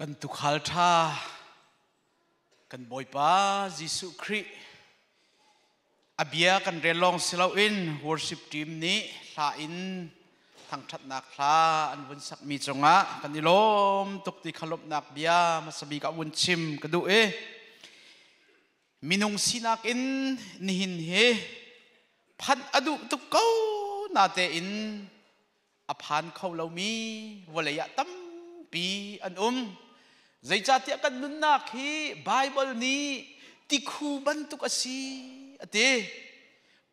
กันตุขัลท่ากันบอยป้ายิสุคริอาเบียกันเรียนลองสิลาอิน worship team นี้ลาอินทางทัดนักลาอันวันสักมีจงะกันนิลมตุกติขลบนักเบียมาสบีกับวันชิมกันดูมินุงสินักอินนิหินเฮพันอดุตุกเก้านาเตอินอภันเขาเรามีวลยะตั้มปีอันใจจัดที่กันนุนนักฮีไบเบิลนี้ติคูบันตุกอสีอติ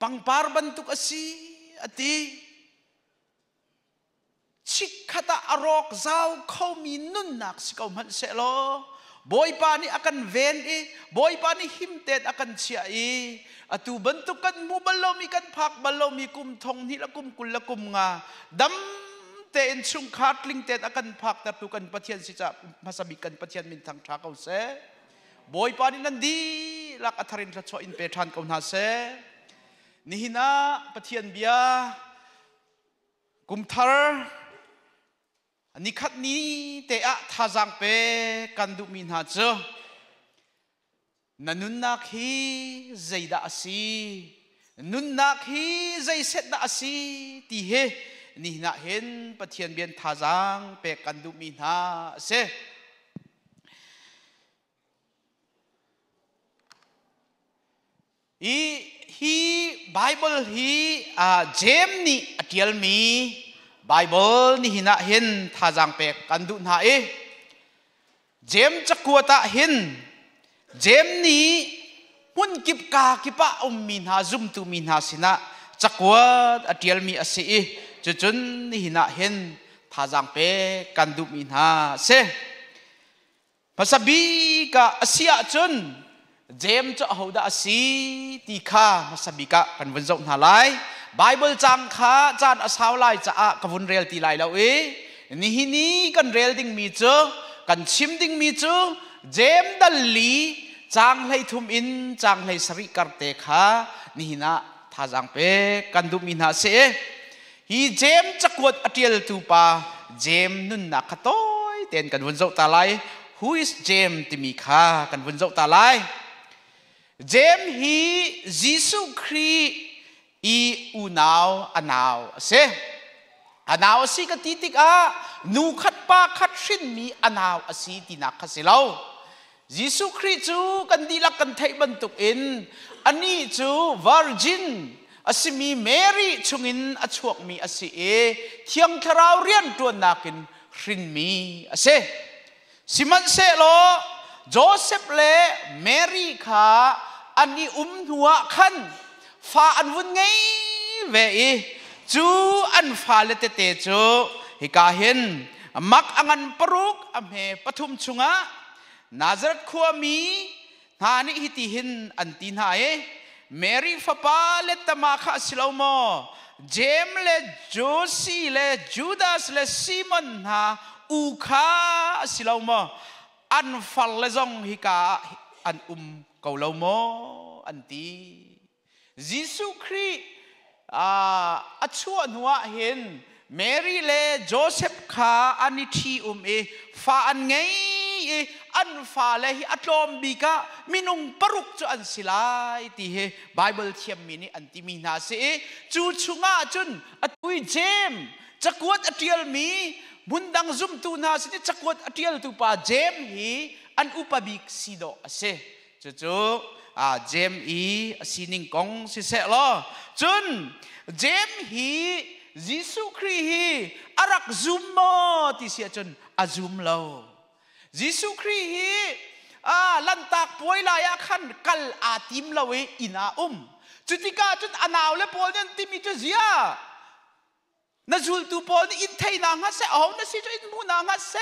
ปังปาร์บันตุกอสีอติชิกขตาอรอกเจ้าเขามีนุนนักสิเขามันเสลอบอยปานี่อากันเวนบอยปานี่หิมเตดอากันเชียอตูบันตุกันมูบัลลมีกันพักบัลลมีกุมทงนี่ละกุมกุลละกุมงาดำเตนชุงขาดลิงเตนอากันพักแต่ตุกันปะเทียนสิจะมาสบิกันปะเทียนมินทางทาเขาเสบอยปานี่นันดีลักอัธรินทระชอินเปทันเขาหน้าเสนี่หินะปะเทียนเบียกุมทาร์นิคัดนี้เตะท่าจังเปกันดุมินหาเจนันนุนนักฮีใจดาสีนุนนักฮีใจเสดดาสีที่เฮนี่น่าเห็นปะเทียนเบียนท่าจังเปกันดุมินหาเสฮีไบเบิลฮีเจมนี่อธิลมีไบเบิลนี่หินะเห็นท่าจังเปกันดุนหาเจมจักวัวตาเห็นเจมนี้มุนกิบกากิปะมินหาซุมตูมินหาสินะจักวัวอธิลมีอสีจุนนี่หินะเห็นท่าจังเปกันดุมินหาเสภาษาบีกะอสีจุนเจมจะเอาดาสีตีข้าภาษาบีกะกันวันจงหาไลไบเบิลจังข้าจานอาสาวไลจะกวนเรียลตีไลแล้วนี่กันเรียลดิ้งมีเจอกันชิมดิ้งมีเจอเจมดัลลีจางให้ทุมอินจางให้สริการเตข้านี่นะท่าจังเปกันดุมินาเสฮีเจมจะกวดอเทียลตูปาเจมนุนนักต้อยเต้นกันวันจงตาไล who is เจมติมีข้ากันวันจงตาไลเจมฮียิสุครีอูนาวอนาวเสอนาวสิกติติกนูขัดปาขัดชินมีอนาวสิตินักขัดเสลายิสุคริจูกันดีลักกันไทยบรรทุกอินอันนี้จูวาร์จินอสิมีเมรีชุงินอชวกมีอสิเทียงทราวเรียนตัวนักินชินมีเสสิมันเสโลโจเซฟเลเมรีขาอันนี้หัวขันฟ้าอันวุ่นไงเวจูอันฟ้าเลเตเตจูฮิกาเห็นมักอันปรุกอเมปฐุมชุงะนาซาเรตขัวมีนานิฮิติหินอันตินหายเมรีฟ้าปาเลตมาข้าสิลาวโมเจมเลจูซีเลจูดาสเลซิมอนฮาอูข้าสิลาวโมอันฟัลเลซองฮิกาอันเกาลาวโมอันตียิสุคริอัชวนัวเห็นเมรีเลโจเซฟข้าอันนี้ที่ฟ้าอันไงอันฟ้าเลหิอัตโลมบิกะมินุงปรุกจุอันสิลายที่เฮไบเบิลเทียมมินิอันติมินาเสจูชุงะจุนอัตุยเจมจักวดอัตเทียลมีบุนดังซุมตูนาสิจักวดอัตเทียลตูปาเจมฮีอันอุปบิกสิโดเสจูเจมสินิงกงสิเสลอจุนเจมฮียิสุคริฮีอารักซุมโมที่เสียจุนอาซุมโลยิสุคริฮีลันตักป่วยลายขันกัลอาติมลาเวอินาจุดที่กาจุนอนาวเลปอลนั่นที่มีจุดเสียนั่นจุดตัวปอลนี่อินเทนังฮัสเซเอานั่นสิจุดอินมูนังฮัสเซ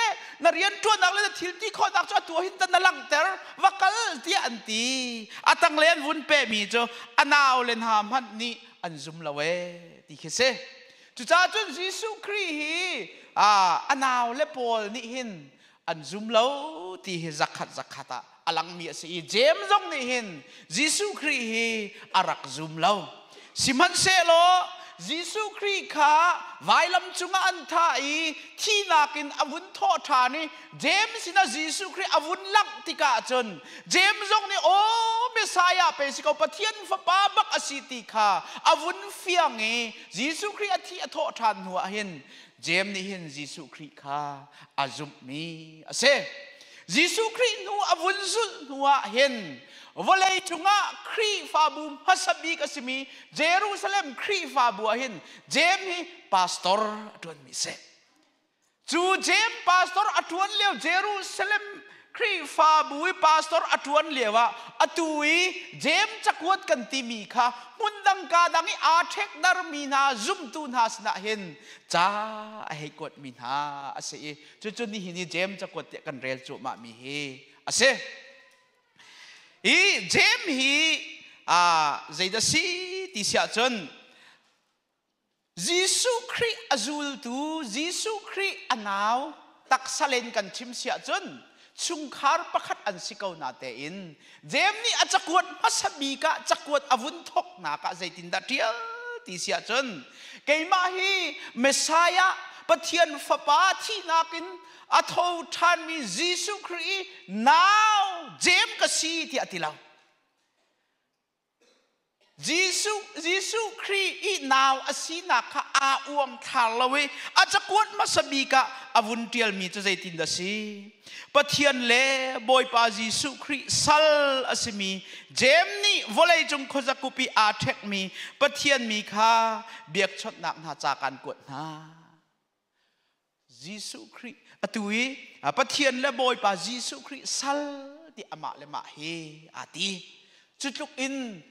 นั่นเรียนตัวนักเล่นทิลที่คนนักจุดตัวหินตันนัลังเตอร์วักกัลที่อันตีตั้งเล่นวุ่นเปมีจุดอนาวเล่นหามฮันนี่อันซุมลาเวที่เคเซจุดจ้าจุนยิสุคริฮีอนาวเลปอลนี่หินอันซุมลาวที่เฮจักขัดอลังมีสิเจมจงนี่หินยิสุคริฮีอารักซุมลาวสิมันเซโล Jesu Christ kha vailam chunga an tha I thi nakin avun tho tha ni James na Jesu Christ avun lak tika chun James jong ni o Messiah pe sikau pathian fa pa bak asiti kha avun fiang e Jesu Christ athi atho than hua hin James ni hin Jesu Christ kha azum mi ase Jesu Christ nu avun zul hua hin Volay chunga kri fabu hasabi kasimi Jerusalem kri fabu ahin Jem hi pastor atuan mi se Chu Jem pastor atuan lew Jerusalem kri fabu pastor atuan lewa atui Jem chakwat kan timi kha mundang kadangi athek darmina zum tun hasna hin cha ai kot min ha ase chu ni hini Jem chakwat kan rel chu ma mi he ase Jem hi zaida si ti sia chon Jesu Christ azul tu Jesu Christ anaw taksalen kan chim sia chon chungkhar pakhat an sikau na te in Jem ni achakwat masabi ka chakwat avun thok na ka zaitin da tial ti sia chon keima hi Messiah pathian fapa thi nakin atho than mi Jesu Christ now Jem kasi ti atilaw Jesu Christ I now asina ka auam thalawe achakwat masabi ka avun tial mi chaitin da si pathian le boy pa Jesu Christ sal asimi Jem ni volai chung khojakupi athek mi pathian mi kha biak chot nak na cha kan kot na Jesu Christ atui pathian le boy pa Jesu Christ sal ti ama le ma he ati chutluk in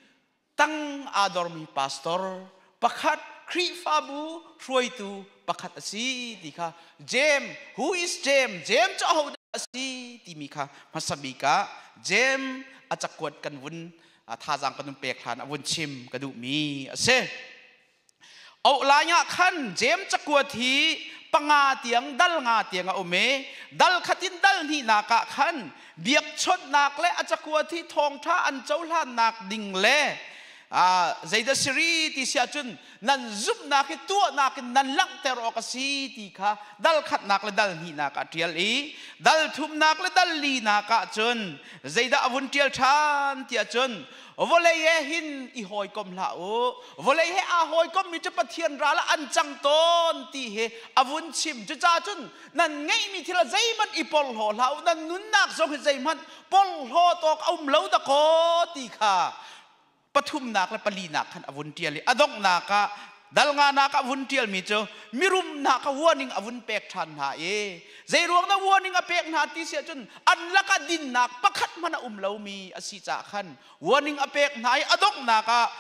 tang ador mi pastor pakhat kri fabu roi tu pakhat asi ti kha Jem who is Jem cha ho asi ti mi kha masabi ka Jem achakwat kan wun thajang kan pek than awun chim kadu mi ase au la nya khan Jem chakwat hi panga tiang dal nga tiang a ome dal khatin dal ni na ka khan biak chot nak le achakwa thi thong tha an chaulan nak ding le zaida siri ti sia chun nan zup na ki tu na ki nan lang ter o ka si ti kha dal khat nak le dal ni na ka tial I dal thum nak le dal li na ka chun zaida avun tial than tia chun volay hin I hoi kom la o volay he a hoi kom mi cha pathian ra la an chang ton ti he avun chim cha cha chun nan ngai mi thila zaiman I pol ho la nan nun nak zong he zaiman pol ho tok aum lo da ko ti kha pathum nak la pali nak khan avun tial adong naka dal nga naka avun tial mi cho mirum naka warning avun pek than ha e zai ruang na warning a pek na ti sia chun an laka din nak pakhat mana umlo mi asi cha khan warning a pek na adong naka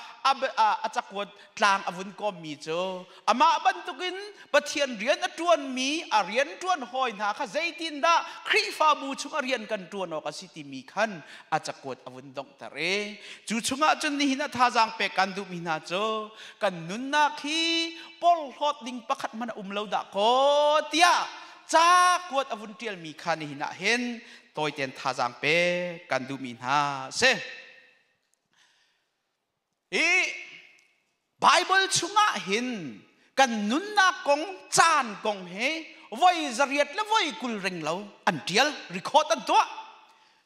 achakwat tlang avun kom mi cho ama bantukin pathian rian atuan mi arian tuan hoi na kha zaitin da kri fa bu chung arian kan tuan o ka siti mi khan achakwat avun dong tare chu chunga chun ni hina thajang pe kan du mi na cho kan nun na khi pol hot ding pakhat mana umlo da ko tia cha kwat avun tial mi khan ni hina hen toy ten thajang pe kan du mi na se Bible chunga hin kan nun na kong chan kong he voi zariat la voi kul reng lo an tial record an to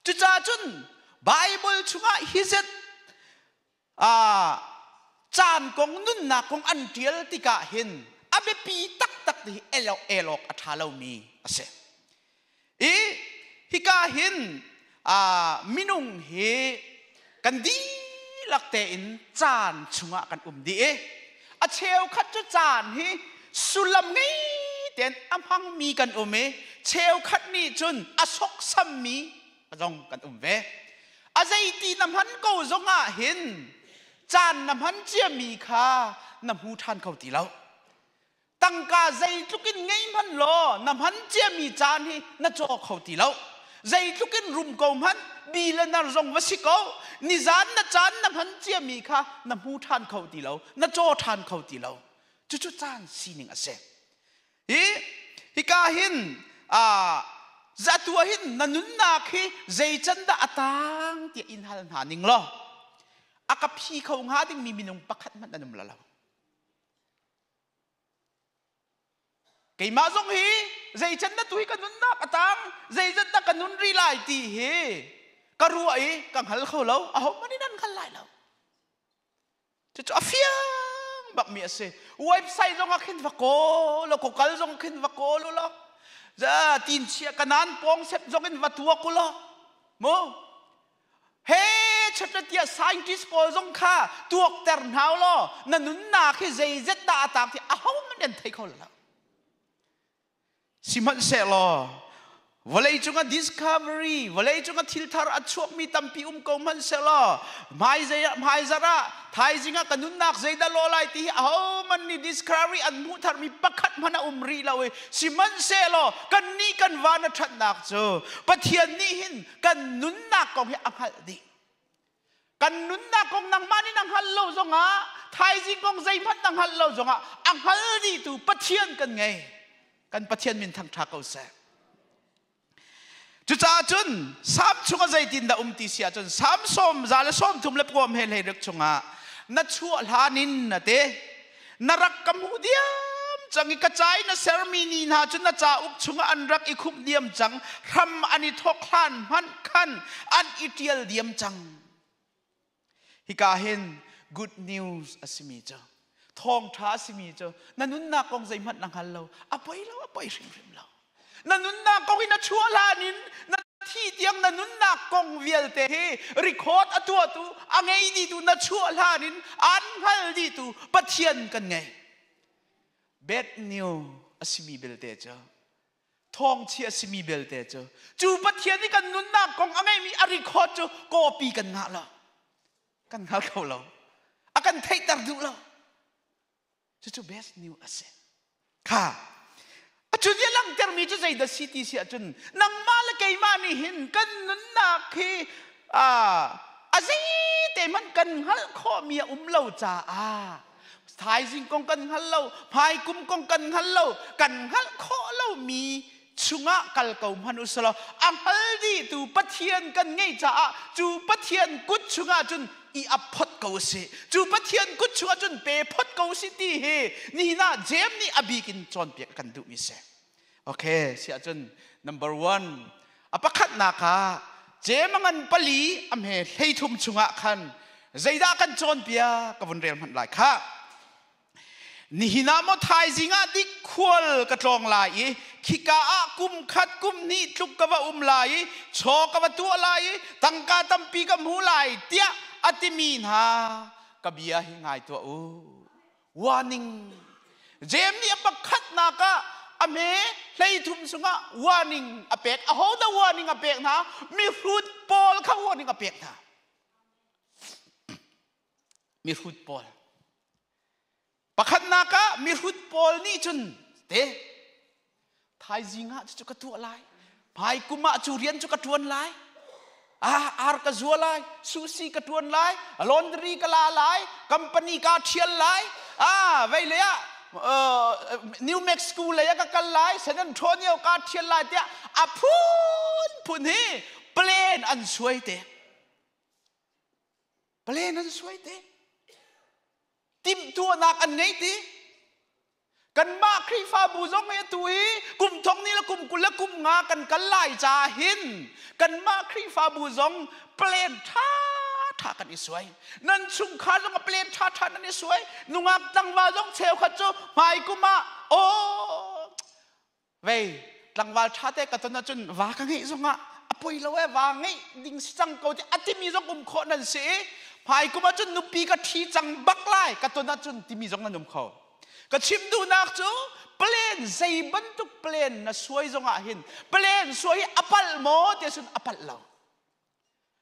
chu cha chun Bible chunga hizet chan kong nun na kong an tial tika hin abe pi tak tak di elok athalo mi ase hika hin minung he kan di lakte in chan chunga kan di a cheu khat chu chan hi sulam ngai ten amhang mi kan cheu khat ni chun asok sam mi ajong kan ve a zai ti nam han ko zonga hin chan nam han chia mi kha nam hu than khau ti lo tang ka zai tukin ngai man lo nam han chia mi chan hi na cho khau ti lo zai tukin rum ko man bi le na zong wasiko ni zan na chan na han chia mi kha na mu than khau ti lo na cho than khau ti lo chu chu chan sining ase hi ka hin zatua hin na nun na khi zai chan da atang ti in hal na ning lo aka phi khau nga ding mi minung pakhat man anum la lo cái mà giống hi dây chân nó túi cái nún nạc atang dây chân nó cái nún ri lại tì hi cái ruồi càng hal khâu lâu không mà đi năn khăn lại lâu cho phiang bạc miệt se website giống cái vật cố lo cố cái giống cái vật cố lo giờ tin chia cái nan pong xếp giống cái vật tua cố lo mo he chất tia scientist cố giống kha tuộc tern hao lo na nún nạc cái dây rất đa tạc thì không mà đến thấy khâu lâu siman se lo walei chunga discovery walei chunga thilthar achuak mi tampi ko man se lo mai zara thai jinga kanun nak zeida lo lai ti ho man ni discovery an mu thar mi pakhat mana umri lawe siman se lo kan ni kan wana that nak chu pathian ni hin kan nun nak ko hi anghal di kan nun nak kong nang mani nang hal lo zonga thai jing kong zai man nang hal lo zonga anghal di tu pathian kan ngai kan pathian min thang thakau se chu cha chun sam chunga zai tin da ti sia chun sam som zala som thum lep kom hel rek chunga na chu hanin na te narak kam hu diam changi ka chai na ceremony na chun na cha up chunga anrak i khup diam chang ram ani thok khan man khan an itial diam chang hikahin good news asimi cha thong tha simi cho nanun na kong zai mat nang hallo apoi rim lo nanun na kong ina chua la nin na thi tiang nanun na kong vial te he record atu angai di tu na chua la nin an hal di tu pathian kan ngai bad news asimi belte cho thong chi asimi belte cho chu pathian ni kan nun na kong angai mi a record cho copy kan nga lo kan nga khau lo akan thai tar du lo chu best new ase kha achu dia lang termi chu zai da city si achun nang mal kai mani hin kan nun na khi azai te man kan hal kho mi lo cha thai jing kong kan hal lo phai kum kong kan hal lo kan hal kho lo mi chunga kal kau manusalo ang haldi tu pathian kan ngei cha chu pathian kut chunga chun i aphot kau se chu pathian kut chunga chun pe phot kau si ti he ni na jem ni abikin chon pe kan du mi se okay sia chun number 1 apakhat na ka jemangan pali am he heithum chunga khan zaida kan chon pia ka von rel man lai kha ni hina mo thai jinga dik khol ka tlong lai khika a kum khat kum ni tluk ka wa lai cho ka wa tu lai tangka tampi ka mu lai tia atimin ha kabia hi ngai to warning jem ni apakhat na ka ame hlei thum sunga warning apek a ho da warning apek na mi fruit pol kha warning apek na mi fruit pol pakhat na ka mi fruit pol ni chun te thai jinga chu ka tu lai pai kuma chu rian chu ka tuan lai ar ka zual lai sushi ka tuan lai laundry ka la lai company ka thial lai vai le New Mexico le ka kal lai San Antonio ka thial lai te a phun he plane an suai te tim tu nak an nei ti kan ma khri fa bu zong he tu hi kum thong ni la kum kul la kum nga kan kal lai cha hin kan ma khri fa bu zong plane tha kan i suai nan chung kha zong plane tha nan i suai nungak tangwa zong cheu kha chu mai kuma ve tangwal tha te ka ton chun wa ka ngai zonga apoi lo wa ngai ding sang ko ti atimi zong kho nan se pai kuma chun nupi ka thi chang bak lai ka ton chun timi zong nan kho ka chim du nak chu plane zai ban tu plane na suai zonga hin plane suai apal mo te sun apal lo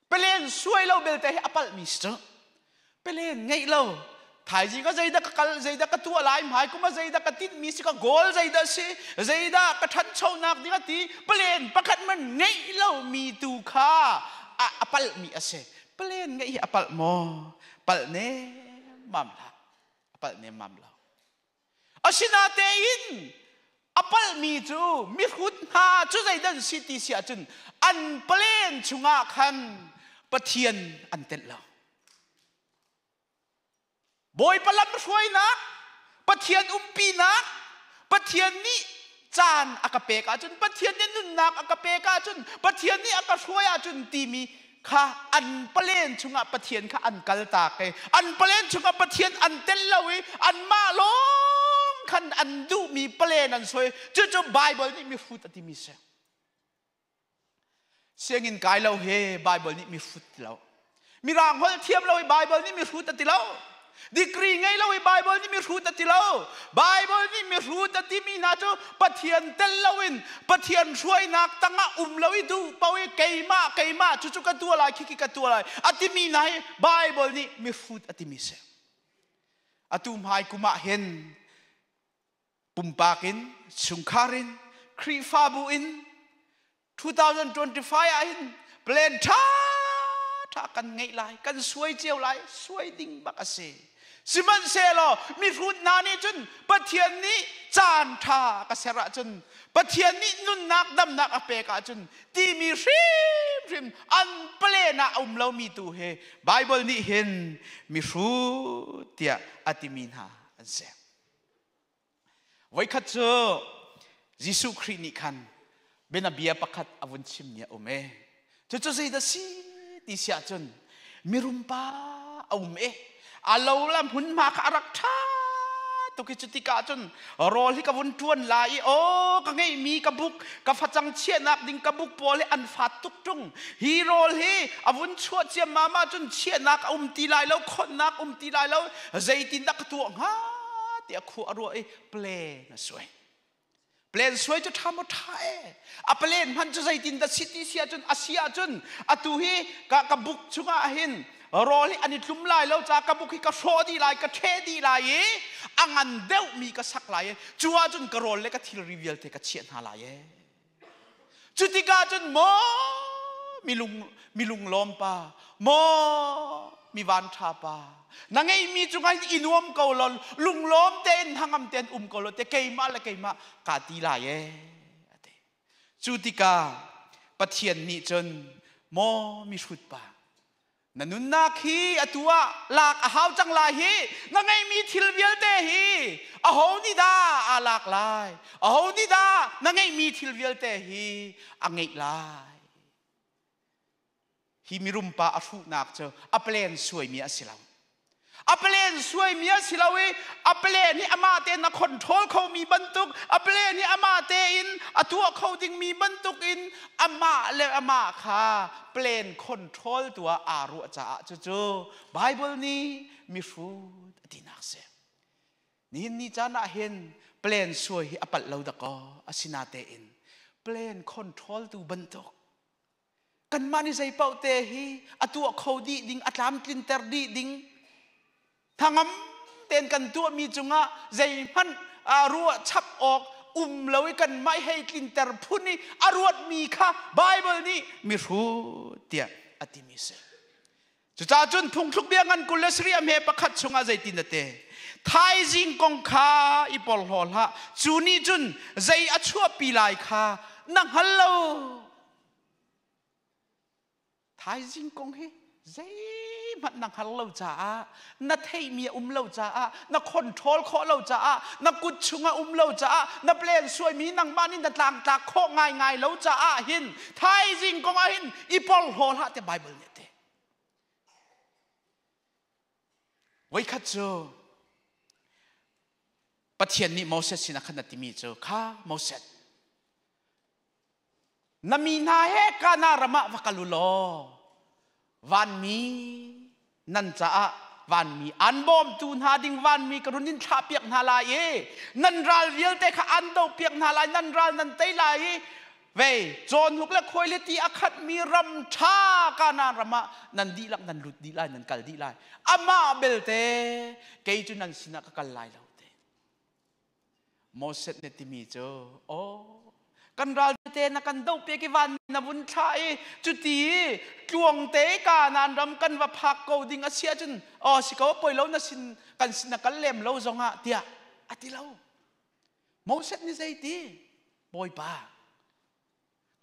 plane suai lo bel te apal mister plane ngai lo thai ji ka zai da ka tu lai mai kuma zai da ka tin mi si ka gol zai da si zai da ka than chau nak ni ka ti plane pakhat man ngai lo mi tu kha apal mi ase plane ngai apal mo pal ne mam la apal ne mam la asina te in apal mi chu mi khut ha chu zai dan city sia chun an plane chunga khan pathian an tel la boy palam suai na pathian umpi na pathian ni จานอากาเปกาจุนปะเทียนนี่นุนนักอากาเปกาจุนปะเทียนนี่อากาช่วยอาจุนตีมีข้าอันเปลี่ยนชุงปะเทียนข้าอันกัลตาเกอันเปลี่ยนชุงปะเทียนอันเตลลาวิอันมาลงขันอันดูมีเปลี่ยนอันสวยจู่ๆไบเบิลนี่มีฟุตอติมีเสียงอินกายเราเฮไบเบิลนี่มีฟุตเรามีรางหัวเทียมเราไบเบิลนี่มีฟุตติเราดีกรีไงเราไบเบิลนี่มีฟุตติเราไบเบิลนี่มีฟุตติมีนาจูปะเทียนเตลลาวินปะเทียนช่วยนักตั้งเราวิดูปะวิเกยมาจู่ๆกันตัวอะไรคิดกันตัวอะไรอติมีไหนไบเบิลนี่มีฟุตอติมีเสอตุมหายกุมาเห็นปุ่มปากินสุงคารินครีฟาบูอิน2025อินเปลี่ยนท่ากันไงไลกันสวยเจียวไลสวยดิ่งบักเสสิมันเซโลมีฟุตนานี่จนปะเทียนนี้จานท่ากระเสระจนปะเทียนนี้นุ่นนักดำนักอเปกาจนที่มีริมอันเปลี่ยนเรามีตัวเฮไบเบิลนี่เห็นมีฟุตเตียอติมินหาอันเสไว้ขัดเจอยิสุครินิคันเป็นอาเบียประคัดอวุนชิมเนี่ยโอเมจะใส่ดสีที่เสียจนมีรุมป้าโอเมอาลาวลำหุ่นมาขารักท่าตุกิจุติกาจนรอที่กวุนทวนลายโอ้ก็ไงมีกบุกกับฟัดจังเชียนักดิ่งกบุกโปเลอันฟัดตุกจุงฮีโร่ฮีอวุนชั่วเจียมาจนเชียนักตีลายแล้วคนนักตีลายแล้วใจตินนักตัวฮะเดี๋ยวคู่อร่อยเปล่งสวยเปลี่ยนสวยจะทำอะไรเปลี่ยนมันจะใส่ดินดัชซิตี้เสียจนอาเซียจนตุฮีกับบุกชุกอาหินรอที่อันนี้ทุ่มลายแล้วจากกับบุกที่กับโชดีลายกับเทดีลายอันเดียวมีกับสักลายจัวจนกระโรลเลยกับที่รีวิวเทกับเชียนหาลายจุดที่กาจนโมมีลุงล้อมป่าโมมีวันทาป่านั่งไงมีจุงไงอินวมเกาลลุงล้อมเต้นทางอำเต้นเกาลเตะเกยมาละเกยมากาตีลายจุดที่กาปะเทียนนี่จนโมมีชุดป่านั่นนุนนักฮีอตัวหลักหาวจังลายฮีนั่งไงมีทิลเวียลเตฮีอาหูนี่ดาอาหลักลายอาหูนี่ดานั่งไงมีทิลเวียลเตฮีอังไงลายฮีมีรุมป่าอสุนักเจอเปลี่ยนสวยมีอสิลาเปลี่ยนสวยมีอสิลาวีเปลี่ยนนี่อามาเตนนักคอนโทรลเขามีบรรทุกเปลี่ยนนี่อามาเตอินตัวเขาดิ่งมีบรรทุกอินอามาเลอามาค่ะเปลี่ยนคอนโทรลตัวอารุจ่าจู่ๆไบเบิลนี้มีฟูดที่นักเสนี่จะน่าเห็นเปลี่ยนสวยที่ปัดเราตะกอสินาเตอินเปลี่ยนคอนโทรลตัวบรรทุกกันมานี่ใจเป่าเตฮีตัวเขาดีดิ่งอัตลามกลินเตอร์ดีดิ่งทางเต้นกันตัวมีจุงะใจมันรัวชับออกเราไว้กันไม่ให้กลินเตอร์พูดนี่รวดมีค่ะไบเบิลนี่มีรู้เตียอติมิเสจุจ้าจุนพุงทุกเบียงันกุลสรีอเมปขัดชงอาใจตินเตไทยจิงกงคาอีปอลฮอลฮะจูนี่จุนใจอชัวปีไลค่ะนังฮัลโหลไทยจิงกงเฮใจมันนักฮัลโหลจ้านักเทมีเราจ้านักคอนโทรลข้อเราจ้านักกุดชุงเราจ้านักเปลี่ยนสวยมีนังบ้านนี่นักต่างจากข้อง่ายเราจ้าหินไทยจริงก็หินอีพอลโฮลฮะแต่ไบเบิลเนี่ยเตไว้ขัดเจอปะเทียนนี่โมเสสสินะขนาดที่มีเจอข้าโมเสสนามีนาเฮกานารมะวะกลุโลวันมีนั่นจะวันมีอันบอมตูนหาดิ่งวันมีกรุณินชาเปียกนาลายนันรัลเวียลเตขอันโตเปียกนาลายนันรัลนันเตลายเวจนหุกเล็กคอยเลตีอคัดมีรำชากานารมะนันดีลักนันหลุดดีลายนันกัลดีลายอามาเบลเตเกยจุนันสินักกัลลายเราเตโมเสสเนติมีเจอโอกันรัลเตนักันดูเปียกวันนับุญชัยจุดที่จวงเตกานานรำกันว่าพักกูดิ่งอาเซียจนสิเขาปล่อยเรานะสินกันสินักกันเล่มเราจงเตียอติเราโมเสสนี่ใจตีปล่อยป่า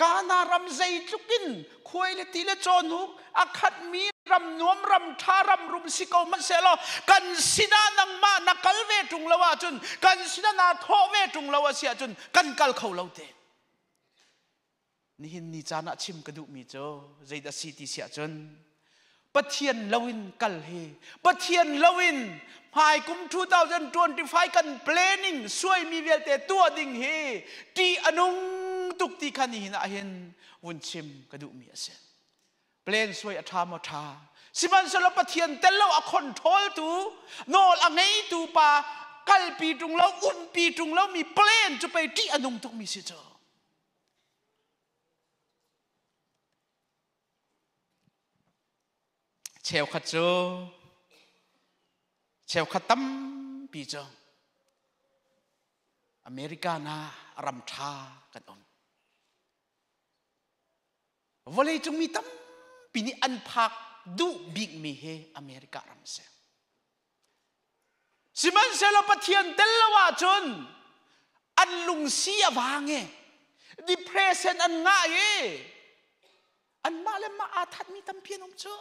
กานารำใจจุกินคุยเลตีเลจอนุกอาคัดมี รำนวมรำท่ารำรุมสิเกามันเสลอกันสินานังมานักกัลเวตุงละว่าจนกันสินานาโทเวตุงละว่าเสียจนกันกัลเขาเล่าเตนี่เห็นนี่จานะชิมกระดูมีโจใจดัสีติเสียจนปะเทียนลวินกัลเฮปะเทียนลวินภายกุม2025กัน planning ช่วยมีเวลเตตัวดิ่งเฮตีอนุงตุกตีขันหินะเห็นวุนชิมกระดูมีเสียเพลนช่วยอัฐามทาสิมันสลบปะเทียนเตลเราอคอนโทรลตูโนลอังไงตูปากัลปีตรงเราปีตรงเรามีเพลนจะไปตีอนุงตุกมีเสียจเชลขัดโจเชลขัดตั้มปีจงอเมริกานารำทากันอมวันนี้จงมีตั้มปีนี้อันพักดูบิ๊กมีเฮอเมริการำเซลสิมันเซลปะเทียนเตลว่าจนอันลุงเสียวางเงดิเพรสเซนอันง่ายอันมาเลมาอาทัดมีตั้มเพียนองเจอ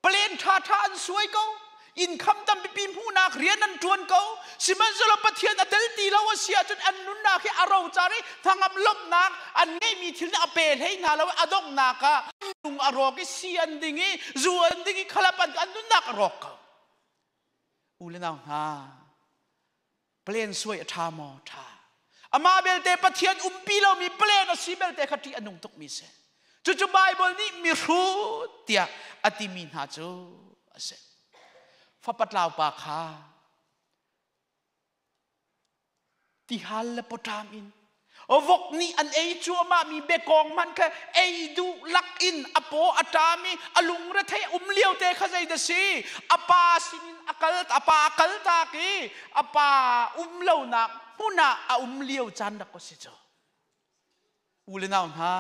เปลี่ยนท่าอันสวยเขาอินคำตำปีมผู้นักเรียนนั้นจวนเขาสิมันจะลบปะเทียนอัตตีแล้วว่าเสียจนอันนุนนักให้อารมณ์จารีทางอับลบนักอันนี้มีที่นี่อเปรให้นาแล้วอดงนักะลุงอารมณ์ก็เสียนดิ่งจวนดิ่งขลับอันนุนนักรอกเขาอุลนาฮาเปลี่ยนสวยท่ามอท่าอามาเบลเตปะเทียนปีเรามีเปลี่ยนสิเบลเตขัดที่อันนุงตกมีเสจู่ๆไบเบิลนี้มีรู้เตียอติมินหาจูเสฟ้าปัดลาวปาคาที่ฮัลเลปตามอินวกนี้อันเอจัวมามีเบกองมันแค่เอดูลักอินอโปอัตามีอลุงระเทเลี้ยวเตะขจายเดซีอปาสินอกัลอปากัลตากีอปาเลี้ยวนักผู้น่าเลี้ยวจันดักก็เสียจ้าอุลนาวฮา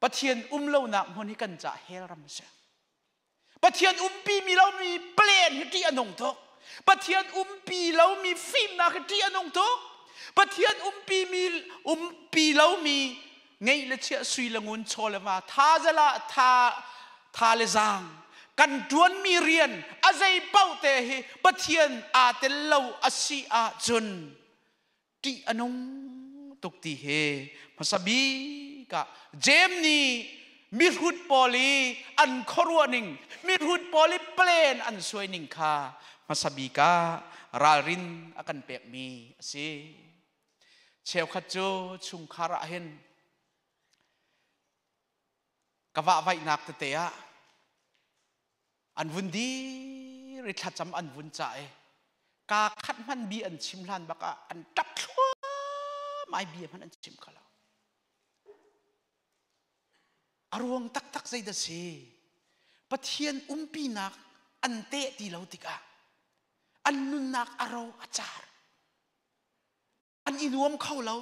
ปะเทียนเล่าหนักมันให้กันจะเฮรำเสียปะเทียนปีมีเรามีเปลี่ยนที่อนงทกปะเทียนปีเรามีฟิล์มนักที่อนงทกปะเทียนปีมีปีเรามีไงละเชียสุยละงุนโชลมาท่าจะละท่าเลจางกันดวนมีเรียนอาศัยเป้าเตะปะเทียนอาเตลเราอาศีอาจนที่อนงตุกตีเฮภาษาบีกะเจมนี่มิรุดปอลีอันครัวนิงมิรุดปอลีเปลนอันสวยนิงค่ะมาสบีการารินอากันเปียกมีสิเชลขัดโจชุงคาระเห็นกว่าไว้นักเตะอันวุนดีริทัดจำอันวุนใจกาคัดมันบีอันชิมลันบักอันตับชัวไม่บีมันอันชิมเขาอารมณ์ตักใจเดซีปะเทียนปีนักอันเตะตีเราติกาอันนุนนักอารมณ์อาจารย์อันอินวมเข้าเรา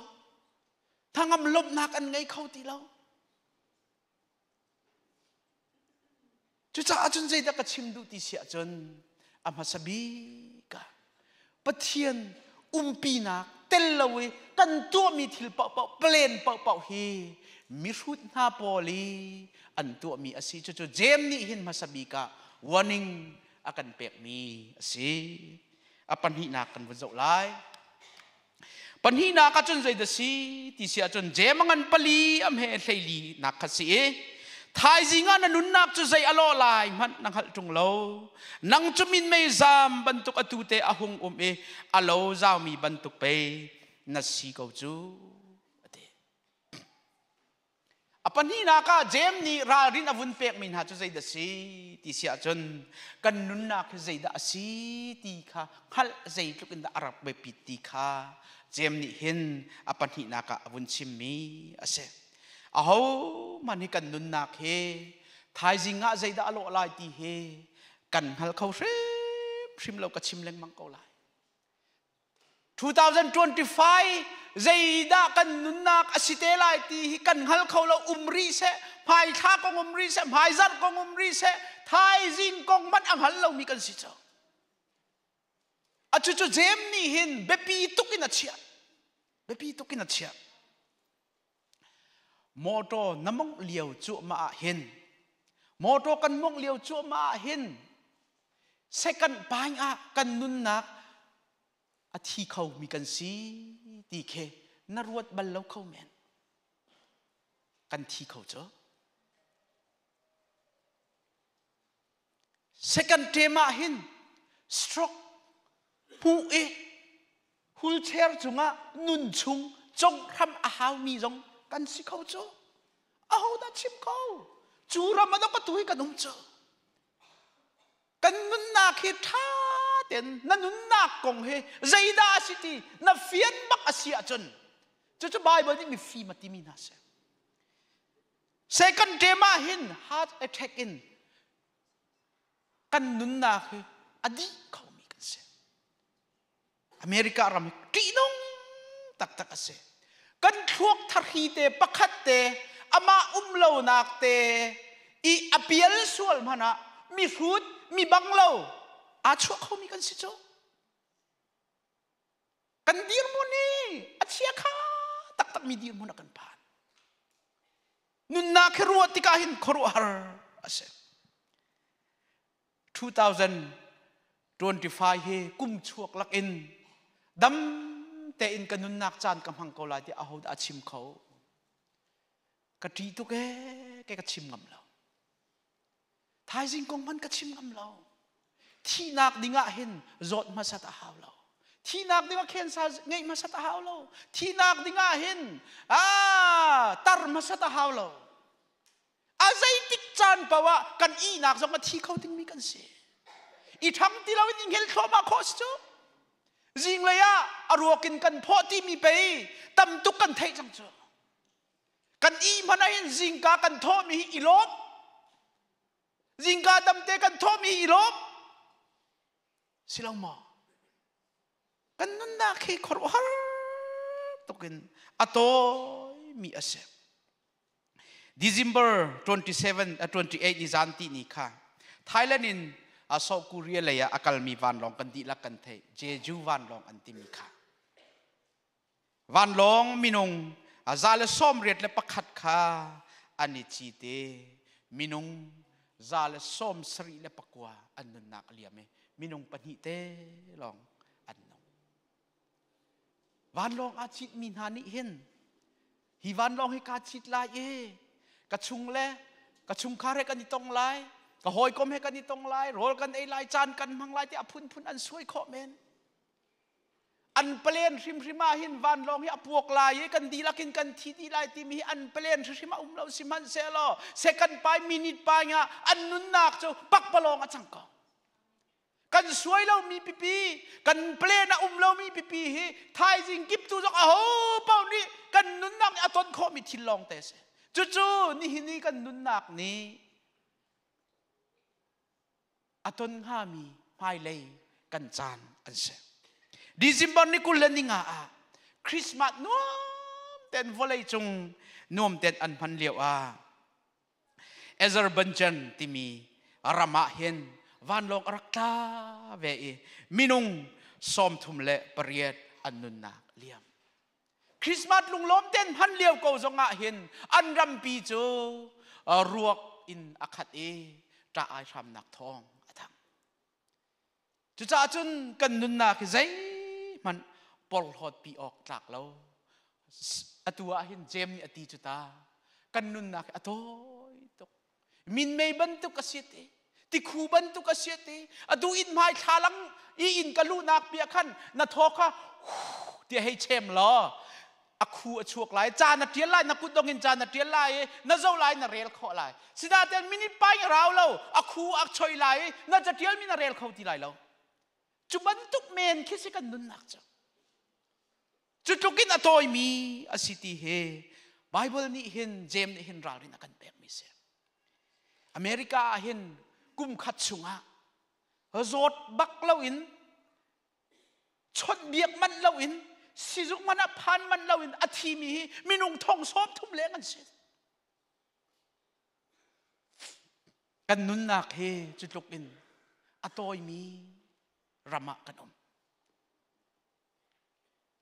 ทางอำลบนักอันไงเข้าตีเราจุจ้าจนใจดักชิมดูตีเสียจนอามาสบีกาปะเทียนปีนักเตลเราเวกันตัวมีทิลเป่าเปลี่ยนเป่าเฮมิรุดนาโปลีอันตัวมีอาศัยจู่ๆเจมนี่เห็นมาสบีกาวันนึงอากันเปียกมีอาศัยปัญหานักกันวันเจ้าไล่ปัญหานักจนใจเดซีที่เสียจนเจมังันปลีอเมเฮลีนักขสีทายจิงานันนักจุใจอโลไลมันนังหัดจงโลนังจุมินไม่จำบรรทุกอตุเตอหงอโลจามีบรรทุกไปนัสซีกูจูปัญหานักเจมนี่รารินอวุนเปียกมินหาจุใจเดซีที่เสียจนกันนุนนักใจเดซีตีค่ะฮัลใจทุกินดาอารับเบปิตีค่ะเจมนี่เห็นปัญหานักอวุนชิมมีอาเซเอามันให้กันนุนนักเฮทายจิงะใจเดอโลไลตีเฮกันฮัลเขาเริ่มชิมเราก็ชิมเล็งมังกรไล2025ใจด่ากันนุนนักอสิเตลัยตีกันฮัลเขาเรารีเสพายท่ากงรีเสพายจัดกงรีเสทายจิงกงมันอังฮัลเรามีกันสิเจ้าอาจุเจมนี่เห็นเบปีตุกินัชเชียเบปีตุกินัชเชีย โมโตน้ำมงเลียวจุมาเห็นโมโตกันมงเลียวจุมาเห็นเซกันปายกันนุนนักอาทิเขามีกันสีตีเคนรวดบัลเลาเขาแมนกันทีเขาเจอเซกันเทมาเห็นสโตรกผู้ฮูลเชอร์จุงะนุนชุงจงทำอาหารมีจงกันสิเขาเจออาหูดัชิมเขาจูรามันต้องกระตุยกันนุ่มเจอกันนุนนักเฮท่าเด่นนั่นนุนนักกงเฮใจดาสิทีนั่นเฟียนบักอาเซียจนจะไบเบิลนี่มีฟีมาติมีนาเซsecond day ma hin heart attack in kan nun na he adi khau mi kan se America ram ki nong tak tak ase kan thuak thar hi te pakhat te ama umlo nak te I apial sual mana mi food mi banglo a chua khau mi kan se cho kan dir mo ni achia kha tak tak mi dir mo na kan pa nun na keruat tikahin koruar ase 2025 he kum chuak lak in dam te in kanun nak chan kam hang ko la ti ahod achim khau ka ti tu ke ka chim ngam lo thai jing kong man ka chim ngam lo thi nak dinga hin zot ma sat a haw lo thi nak dinga khen sa ngei ma sat a haw lo thi nak dinga hin tar ma sat a haw lo azai tik chan pawa kan I nak zong ma thi khau ting mi kan se I thang ti lawin ing hel thoma khos chu jing le ya aruakin kan pho ti mi pe tam tu kan thei chang chu kan I mana hin jing ka kan tho mi ilop jing ka dam te kan tho mi ilop silang mo kan nun na khi khor har tokin atoy mi ase December 27 28 ni zanti ni kha Thailand in South Korea le ya akal mi van long kan di la kan thei Jeju van long anti mi kha van long minung azale som ret le pakhat kha ani chi te minung zale som sri le pakwa anun nak liame minung pani te long annong van long a chit min hani hin hi van long hi ka chit la e ka chung le ka chung khare kan itong lai ka hoi kom he kan itong lai rol kan ei lai chan kan mang lai ti apun phun an suai kho men an plen rim rima hin van long hi apuak lai kan di lakin kan thi di lai ti mi an plen rima umlo siman selo second pai minute pa nga an nun nak chu pak palong a chang ko kan suai lo mi pipi kan plen na umlo mi pipi hi thai jing kip tu jok a ho pau ni kan nun nak aton kho mi thilong te se chu ni hini kan nun nak ni aton ha mi mai lei kan chan an se December ni kulan ni nga Christmas nom ten volei chung nom ten an phan liao Azerbaijan timi rama hen van long rakta ve minung som thum le pariat annun nak liam Christmas lung lom ten phan liao ko zonga hen an ram pi chu ruak in akhat ta ai tham nak thong athang chu cha chun kan nun na ki zai man pol hot pi ok tlak lo atua hin jem ni ati chu ta kan nun na atoy tok min mei ban tu kasit ti khu ban tu kasit adu in mai thalang I in kalu nak pi khan na thoka ti hei chem lo akhu achuak lai cha na tial lai na kut dong in cha na tial lai na zo lai na rel kho lai sida ten minute pai raw lo akhu ak choi lai na cha tial mi na rel kho ti lai lo chuban tuk men khisi kan nun nak cha chutukin atoy mi asiti he Bible ni hin jem ni hin ral rin akan pek mi se America hin kum khat chunga zot bak lo in chot biak man lo in sizuk mana phan man lo in athi mi minung thong sop thum leng an se kan nun nak he chutukin atoy mi rama kanom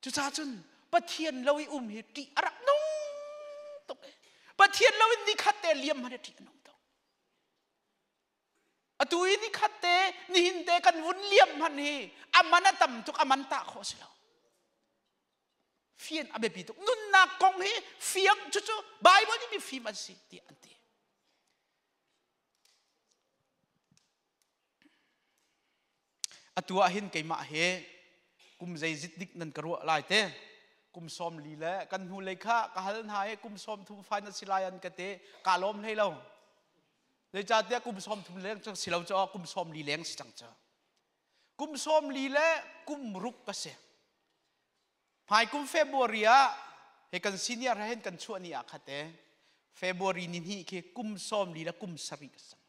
chu cha chun pathian loi hi ti arak nong tok ประเทศเราอินดิคัตเตเลียมมาเดที่น้องตัวตัวอินดิคัตเตนี่หินเตกันวุ่นเลียมมันนี่อามันตั้มทุกอามันตาโคสิเราเฟียนอาเบปีตุกนุนนักกงเฮเฟียงจู่ๆไบเบิลนี่มีฟีมันสิที่อันที่ตัวหินเกยมาเฮกุมใจจิตดิกนันกรัวลายเตกุมสอมลีเล่กันหูเลยค่ะกาลนหายกุมสอมทุบไฟนัสิลายันกเตกาลมให้เราเลยจ่าเดียกุมสอมทุบเลี้ยงจังสิเราจะกุมสอมลีเลี้ยงสิจังจ้ากุมสอมลีเล่กุมรุกกษะภายกุมเฟบรุยาเฮกันซีเนียร์เห็นกันชวนนี่อาคาเตเฟบรุยนี่ฮีคือกุมสอมลีเล่กุมสริกสัง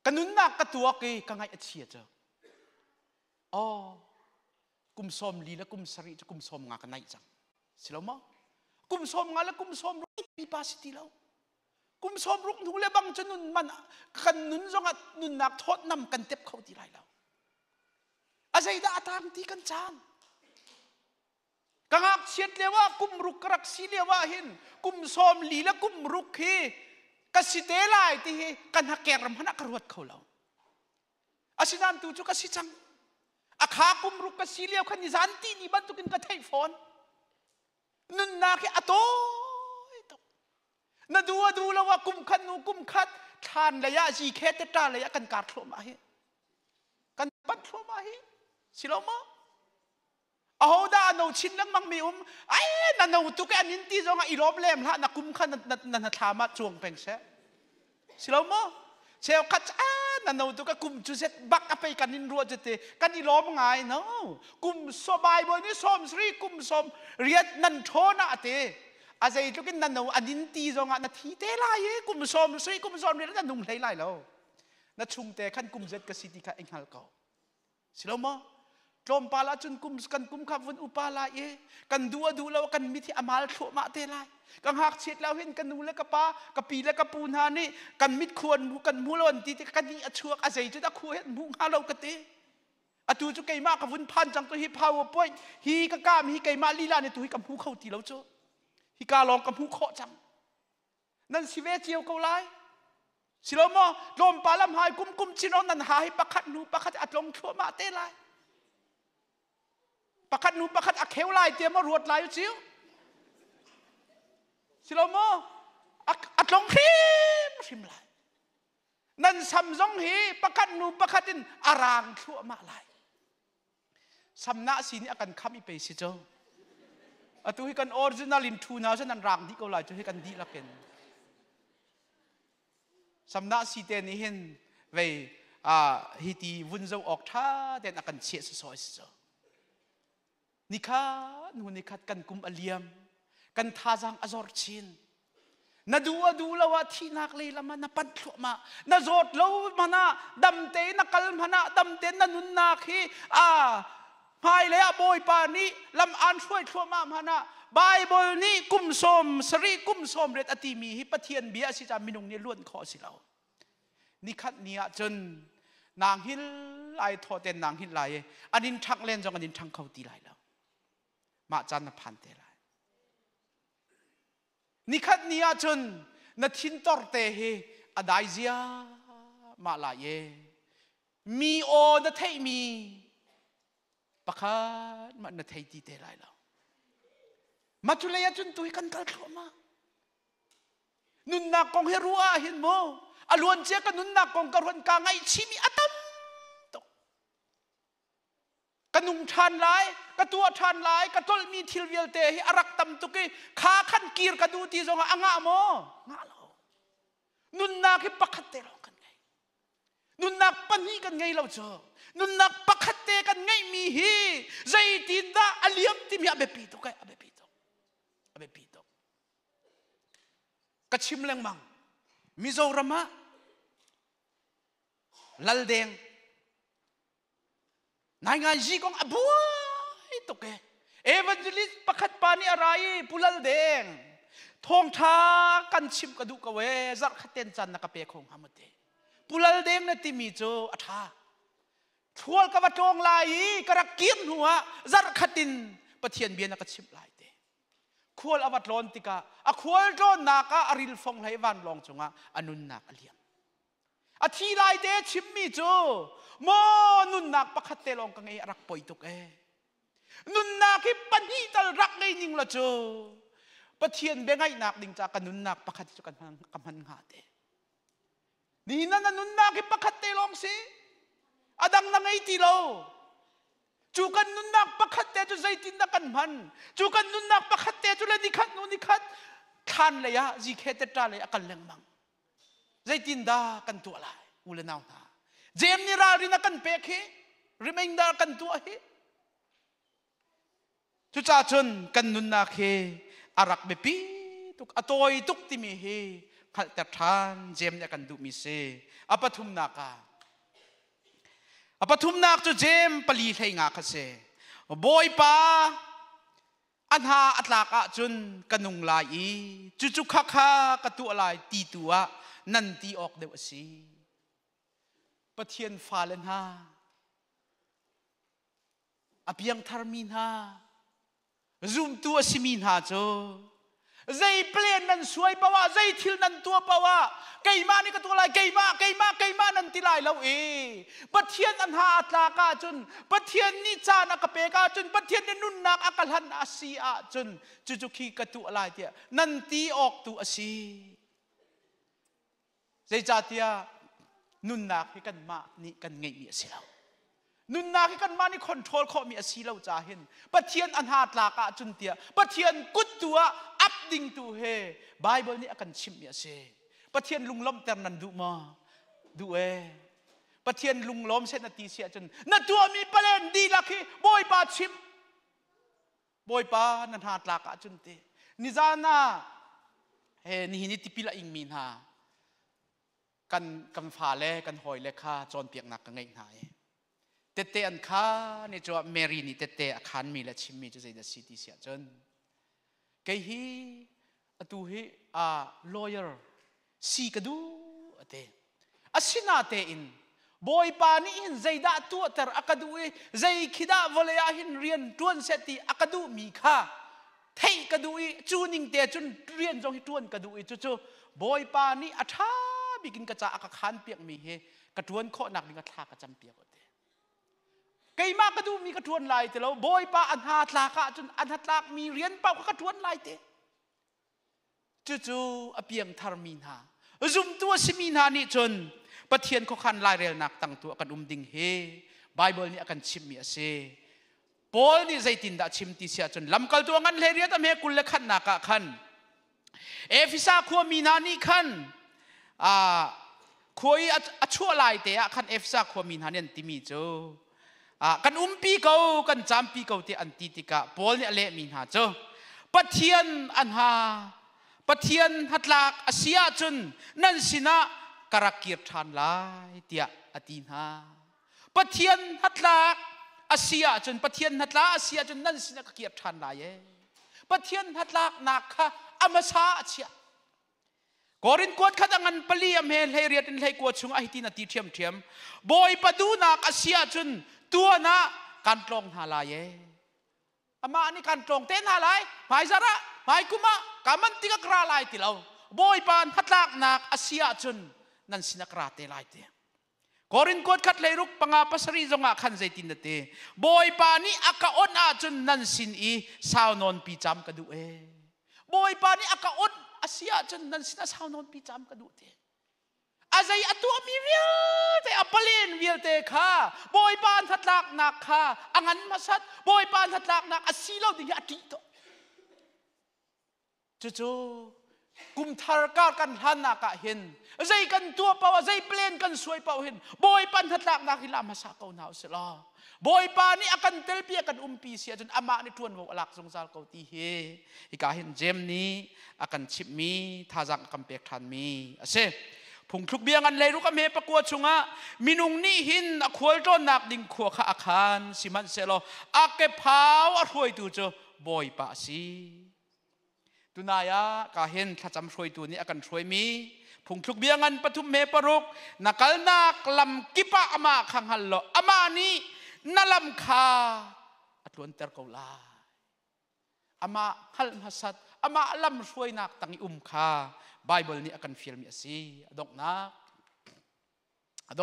กันนุนนักกตัวกีกังไงอัจฉริยะจ้าอ๋อกุมสอมลีและกุมสริจะกุมสอมงากันไหนจังสิเรามั้งกุมสอมงาและกุมสอมรุกปีปาสิติเรากุมสอมรุกหนูเลยบางจนุนมันกันนุนจงอัดนุนนักทอดนำกันเต็บเขาที่ไรเราอาศัยดาตามที่กันจางกังอักเชียดเลยว่ากุมรุกรักสีเลยว่าเห็นกุมสอมลีและกุมรุกเฮกัสิเตลายที่เฮกันหักแกรำพนักกระวดเขาเราอาศัยนั่นตัวจุกัสิจังอาขากุมรุกกสิเลียวขันนิสันตีนี่บันตุกินกระเทยฟอนนุนนาคิอโต้นาดูแล้วว่ากุมขันนูกุมขัดทานระยะจีเคตตาระยะกันการโครมาเฮกันปัดโครมาเฮสิเรามาเอาด่าโนชินลังมังมีไอ้นั่นโนตุกอันนินตีจงอีรอบเล่มละนักกุมขันนันทามาจวงเป็นเสสิเรามาเชลคัดนั่นเราตัวก็กุมจุดเสร็จบักอไปกันนินรัวจะเตกันนี่ล้อมไงเนาะกุมสบายบนนี้สมสรีกุมสมเรียนนันโทนะเตอาศัยตัวกันนั่นเราอันนินตีจงอ่ะนาทีเตลายกุมสมสรีกุมสมเรียนนั่นนุ่งไหลแล้วนัดชุมเตขันกุมเจ็ดกสิติกาเองฮัลเขาสิเรามาจอมปาลาจุนกุมกันกุมขับวันอุปาลากันดูแล้วกันมิที่อามาลโฉมาเตลายกังหักเช็ดแล้วเห็นกันนูและกะปากะปีและกะปูนหานี่กันมิดควรกันมูลวันที่กันนี่อชัวอาศัยจะตะคุยมุงหาเรากะเตอตูจุกไก่มากกับวุ้นพันจังตัวฮีพาวป่วยฮีกะก้ามฮีไก่มาลีลาในตัวฮีกับหูเข้าตีเราเจ้าฮีกาลองกับหูเคาะจังนั่นสิเวเจียวเกาไลสิเรามอลมปาลำหายกุมชินอนันหายปะคัดนูปะคัดอัดลงชั่วมาเตลายปะคัดนูปะคัดอักเขวลายเตรียมมารวดลายจิ้วสิเราโมอัดลงครีมลายนั่นซัมซองฮีประคัดนูประคัดินอารางชั่วมาลายสำนักสีนี้อาการคำอีเปสิเจ้าตัวให้กันออริจินัลินทูน่าฉันนั่นรางที่เขาลายจะให้กันดีละกันสำนักสีเตนี่เห็นเว้ฮิตีวุ่นเจ้าออกท่าเด่นอาการเชี่ยสอยเจ้านิคัดนูนิคัดกันกุมอเลียมกันท่าจังอจอร์ชินนาดูแล้วว่าที่นักเลยละมันนับปัดขวมานาจอดแล้วมันน่ะดำเตนักกลมันน่ะดำเตนันุนนักฮีพายเลยบอยปานี้ลำอันช่วยขวมามันน่ะไบเบิลนี้กุมสมสรีกุมสมเรตอติมีฮิปเทียนเบียสิจามินุงเนี่ยล้วนขอสิเรานี่ขัดเนี่ยจนนางฮิลไลทอเตนนางฮิลไลอันนี้ทักเล่นจังอันนี้ทังเขาตีไลแล้วมาจันนพันเตลนี่ขัดเนี่ยจนนัทินตอร์เตเฮอดายเซียมาลายมีโอนัทเฮมีปะคัดมันนัทเฮตีเตลายแล้วมาจุเลยจนตุยกันกัลเข้ามานุนนักกองเฮรัวเห็นโมอลวนเจ้ากันนุนนักกองกระรวนกางไอชิมิอัตมกนุงทานลายกระตัวทานลายกระตอลมีทิลเวลเตให้อารักตำตุกีขาขันกีรกระดูตีจงอ่างโมงาเรานุนนักให้ปักขัดเตะเรากันไงนุนนักปันนี้กันไงเราเจอนุนนักปักขัดเตะกันไงมีฮีใจตินดาอเลียมที่มีอาเบปีตุกอาเบปีตุกระชิมแรงมังมิโซรามะลัลเดงนายงานจีกองอบัวตุกเอเวนเจลิสประคัดปานีอะไรปุลัลเดงทองท้ากันชิมกระดูกเวจักขัดเต็นจันนักเปย์ของฮามเตปุลัลเดงนั่นที่มีโจอัฐาทัวร์กับจงลายกระกินหัวจักขัดตินปะเทียนเบียนักชิมลายเต ควรอวัดร้อนติกาควรร้อนนักอริลฟงไหลวันลองจงอนุนนักเลียมทีไรเดชิมมีจูโมนุนนักประคัตเตลองกังเอรักปอยตุกนุนนักที่ปัญญาตรักไงนิ่งละจูปะเทียนเบงไงนักดิ่งจากกันนุนนักประคัตจุกันกำหันหาเตนี่นั่นนุนนักที่ประคัตเตลองสิดังนังไอติโลจูกันนุนนักประคัตเตจูใจตินนักกันมันจูกันนุนนักประคัตเตจูเลนิคัดนุนิคัดทันเลยอะจีเคเตตาเลยกันเลงมังใจตินดากันตัวลายอุเลนาวนาเจมนี่รารินักกันเปกเฮริมงดากันตัวเฮจุจ่าจนกันนุนนักเฮอารักเบปีตุกอตอยตุกติมีเฮขัดแต่ทานเจมเนี่ยกันดูมิเซอปทุมนักปฐุมนักจูเจมปลีให้งาคเสบอยป้าอันหาอัตลากะจุนกันุงลายจุจุขะขะกตัวลายตีตัวนันตีออกเดวสีปะเทียนฟ้าเลนฮาอภิยังทารมินฮาซุมตัวสิมินฮาโจใจเปลี่ยนนั้นสวยปะวะใจทิลนั้นตัวปะวะไก่มานี่ก็ตัวอะไรไก่มานั่นติลายเราปะเทียนอันหาตากาจุนปะเทียนนี่จานักเปกาจุนปะเทียนนี่นุนนักอักลันอาซีอาจุนจุกีกตัวอะไรเดียนันตีออกตัวอาซีใจจ่าเดียนุนนักให้กันมานี่กันไงมีอาซีเรานุนนักให้กันมานี่คอนโทรลข้อมีอาซีเราจ่าเห็นปะเทียนอันหาตากาจุนเดียปะเทียนกุดตัวอัพดิ่งตัวเฮไบเบิลนี่อากันชิมมีอาซีปะเทียนลุงล้มแต่นันดูมาดูปะเทียนลุงล้มเส้นนาทีเสียจนนัตัวมีประเด็นดีลักฮีบอยปาชิมบอยปานันหาตลากะจุนเตนิจานานี่นิติพิลาอิงมินฮากันฟ้าเล่กันหอยเล่ข้าจนเปียกหนักกันไงหายเตอันข้าเนี่ยจวบเมรีนี่เตอาคารมีและชิมมีจะใจเดสิติเสียจนเกฮีตัวฮีlawyer si kadu ate asina te in boy pani in zaida tu ter akadu zai khida volaya hin rian tuan seti akadu mi kha thei kadu chuning te chun rian jong hi tuan kadu chu boy pani atha bikin ka cha aka khan piak mi he ka tuan kho nak ning ka thla ka cham piak ate keima kadu mi ka tuan lai te lo boy pa an ha thla ka chun an ha tlak mi rian pau ka tuan lai te chu apiang tharmin ha zum tua simin ha ni chon pathian kho khan lai rel nak tang tu akan ding he bible ni akan chim mi ase pol ni zaitin da chim ti sia chon lamkal tu ngan le ria tam he kul le khan na ka khan efisa kho mina ni khan khoi achua lai te a khan efisa kho min ha nen ti mi cho kan pi ko kan cham pi ko te an ti ti ka pol ni ale min ha cho pathian an haปะเทียนหัดลากอาเซียจนนั่นสินะกระเกียรทานลายเตียอตีนฮาปะเทียนหัดลากอาเซียจนปะเทียนหัดลากอาเซียจนนั่นสินะกระเกียรทานลายปะเทียนหัดลากนักค่ะอมาซาเชียกอรินกวดขัดงันปลีอเมลเฮเรียนเฮกวดชุงไอตินาตีเทียมบอยปะดูนักอาเซียจนตัวนะการตรงหาลายอามาอันนี้การตรงเต้นหาลายหมายสาระหมายกุมะกามันติกกราลายติเราบอยปานฮัดลากนักอาเซียจนนั่นสินักราเตลายเตกอรินกดขัดเลยรุกปังอาปัสรีจงอาขันใจตินเตบอยปานี่อากาอนอาจนนั่นสินอีสาวนอนปีจำกระดูบอยปานี่อากาอนอาเซียจนนั่นสินะสาวนอนปีจำกระดูเตอาใจอตัวมีเวียแต่อปเลนเวียเตค่ะบอยปานฮัดลากนักค่ะอังันมาสัตบอยปานฮัดลากนักอาเซียเราดิ่งอดีตจู่กุมทารกากันหันนักเห็นใจกันตัวเปล่าใจเปลี่ยนกันสวยเปล่าเห็นบอยปันทัดลักนักฮิลามาสักเอาหนาวเสียละบอยปานี่อากันเตลเปียกันปีเสียจนอามาในทวนวกหลักสงสารเขาตีเฮอีกาเห็นเจมนี้อากันชิบมีท่าจังกำเปียกทันมีเสผงคลุกเบียงันเลยรู้กันเมประกวดชงะมินุงนี่หินขวดต้นนักดิ่งขวดข้าอาคารสิมันเสลออาเก็บเผาอร่อยตัวเจ้าบอยปาสีตุนายะกาเห็นถ้าจำช่วยตัวนี้อากันช่วยมีผงคลุกเบียงันปฐุมเมปรุกนักนักลำกิปะอามาขังหันโลอามานี้นั่ลำคาอัตวนเตอร์กลาอ ama hal hasat ama alam suai nak tangi kha Bible ni akan film mi asi adok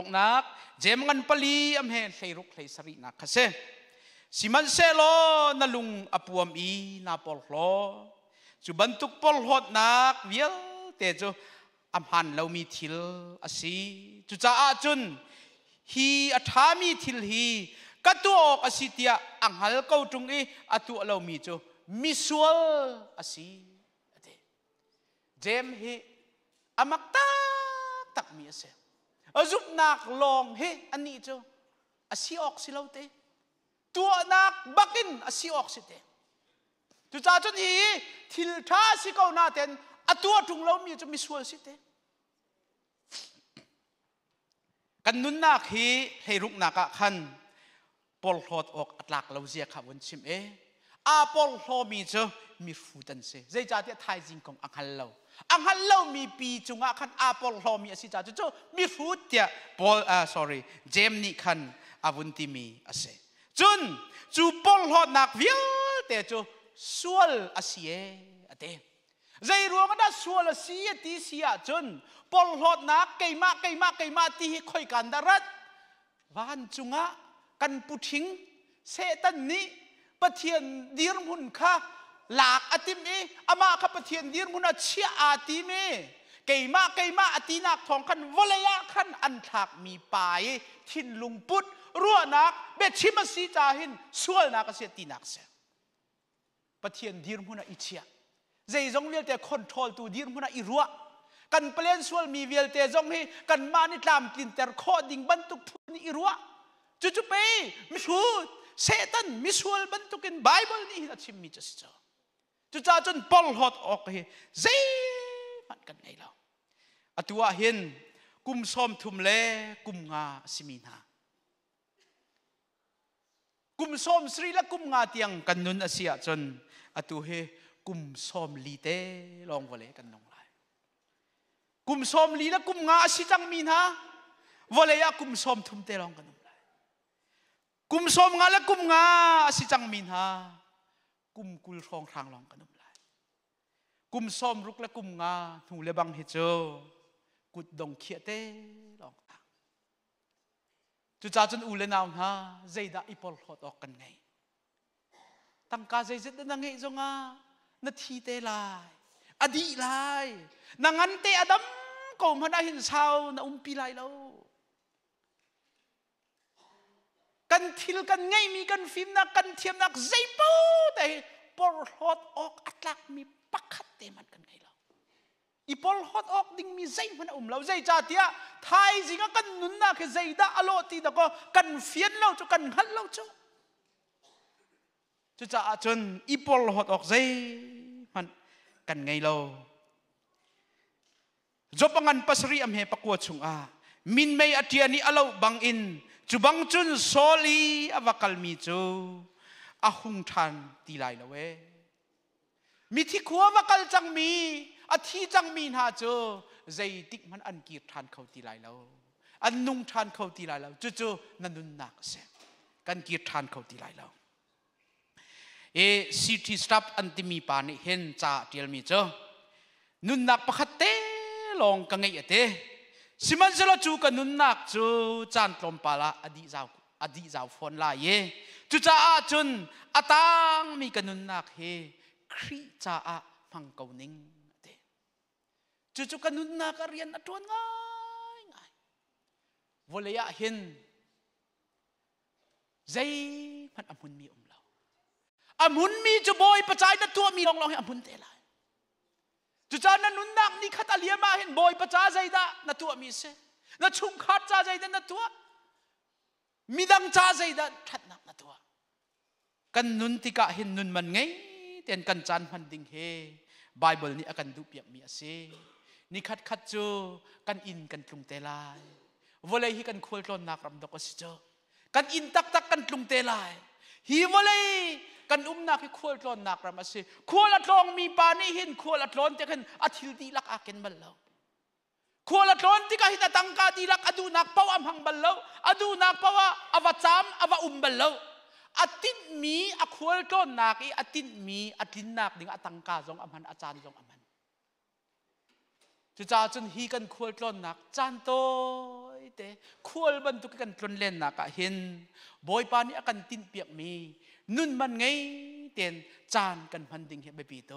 nak jem ngan pali am he thairuk thai sari nak khase siman selo nalung apuam I na polhlo chu bantuk polhot nak vial te chu am han lo mi thil asi chu cha a chun hi athami thil hi katuok asi tia anghal ko tung I atu lo mi chu misual asi ate jem hi amak tak mi ase azup nak long he ani chu asi ok silaute tua nak bakin asi ok site tu cha chun hi thil tha si ko na ten atua tung lo mi chu misual site kan nun nak hi heiruk naka khan pol hot ok atlak lo zia kha won chim a pol ho mi chu mi futan se zai cha te thai jing kong anghal lo mi pi chunga khan a pol ho mi asi cha chu mi fut tia pol jem ni khan avunti mi ase chun chu pol hot nak vial te chu sual asie ate zai ruang da sual asie ti sia chun pol hot nak keima ti hi khoi kan darat van chunga kan puthing setan ni pathian dir mun kha lak atim ama kha pathian dir mun a chia ati me keima ati nak thong kan volaya khan an thak mi pai thin lungput ruwa nak be chimasi cha hin sual nak se ti nak se pathian dir mun a ichia zai zong vel te control tu dir mun a i ruwa kan plan sual mi vel te zong hi kan mani tlam tin ter kho ding bantuk phun i ruwa chu pe mi shut setan misual bantukin Bible ni na chim mi chas chu cha chun pol hot ok hi zai man kan ngai lo atua hin kum som thum le kum nga simina kum som sri la kum nga tiang kan nun asia chun atu he kum som li te long vole kan nong lai kum som li la kum nga si chang min ha vole ya kum som thum te long kan kum som nga la kum nga si chang min ha kum kul rong rang long kanum lai kum som ruk la kum nga thu le bang he cho kut dong khia te long ta chu cha chun u le naw ha zaida ipol hot ok kan ngai tang ka zai zet na ngai zonga na thi te lai adi lai nangan te adam ko mana hin sao na pi lai lo kan thil kan ngai mi kan film na kan thiam nak zai po te por hot ok atlak mi pakhat te man kan ngai lo I pol hot ok ding mi zai man lo zai cha tia thai jinga kan nun na ke zai da alo ti da ko kan fian lo chu kan hal lo chu cha chun I pol hot ok zai man kan ngai lo zopangan pasri am he pakwa chung a min mei atia ni alo bang in chubang chun soli avakal mi chu ahung than ti lai lo we mi thi khuwa vakal chang mi athi chang mi ha chu zai tik man an ki than khau ti lai lo an nung than khau ti lai lo chu nanun nak se kan ki than khau ti lai lo city stop antimi pa ni hen cha tial mi chu nun nak pakhat te long ka ngai ate siman selo chu ka nun nak chu chan tlom pala adi zau phone la ye chu cha a chun atang mi ka nun nak he khri cha a phang kau ning te chu ka nun nak a rian atron ngai volaya hin zai man amun mi lo amun mi chu boy pachai na tu mi long long amun te la chu cha na nun nak ni khat alia ma hin boy pacha zai da na tu mi se na chung khat cha zai da na tu midang cha zai da that nak na tu kan nun tika hin nun man ngai ten kan chan man ding he Bible ni akan du piak mi ase ni khat chu kan in kan tlung te lai volai hi kan khol tlon nak ram da ko si cho kan in tak kan tlung te lai hi volai kan nak hi khol tlon nak ram ase khol atlong mi pa ni hin khol atlon te kan athil di lak aken bal lo khol atlon ti ka hi tang ka di lak adu nak paw am hang bal lo adu nak pawa awacham awa bal lo atin mi akwal ko nak atin mi atin nak ding atangka zong aman achan zong amanจุจ้าจนฮีกันควลกลอนนักจานโตเตควลบรรทุกกันกลอนเล่นนักเห็นบอยปานี่กันตินเปียกมีนุ่นมันไงเต็นจานกันพันดิ่งเห็นใบปีโต